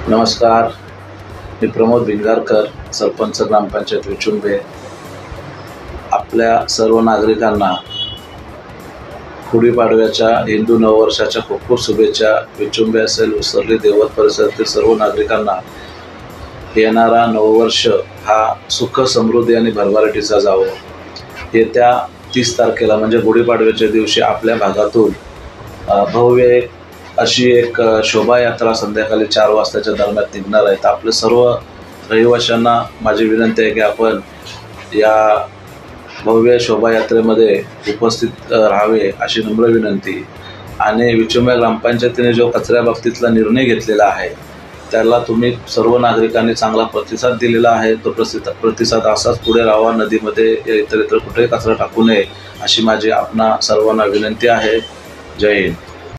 नमस्कार, मी प्रमोद भिंगारकर, सरपंच ग्रामपंचायत विचुंबे। आपल्या सर्व नागरिकांना गुढीपाडव्याच्या हिंदू नववर्षाच्या खूप खूप शुभेच्छा। विचुंबे असेल, उसरली, देवत परिसरातील सर्व नागरिकांना येणारा नववर्ष हा सुख, समृद्धी आणि भरभराटीचा जावो। येत्या 30 तारखेला म्हणजे गुढीपाडव्याच्या दिवशी आपल्या भागातून भव्य अशी एक शोभायात्रा संध्याकाळी 4 वाजताच्या दरम्यान निघणार आहे। तर आपल्या सर्व रहिवाशांना माझी विनंती आहे की आपण या भव्य शोभायात्रेमध्ये उपस्थित राहावे अशी नम्र विनंती। आणि विचुंबे ग्रामपंचायतीने जो कचऱ्या बाबतीतला निर्णय घेतलेला आहे त्याला तुम्ही सर्व नागरिकांनी चांगला प्रतिसाद दिलेला आहे। तो प्रतिसाद असाच पुढे राहावा। नदीमध्ये इतर कुठेही कचरा टाकू नये अशी माझी आपणा सर्वांना विनंती आहे। जय हिंद।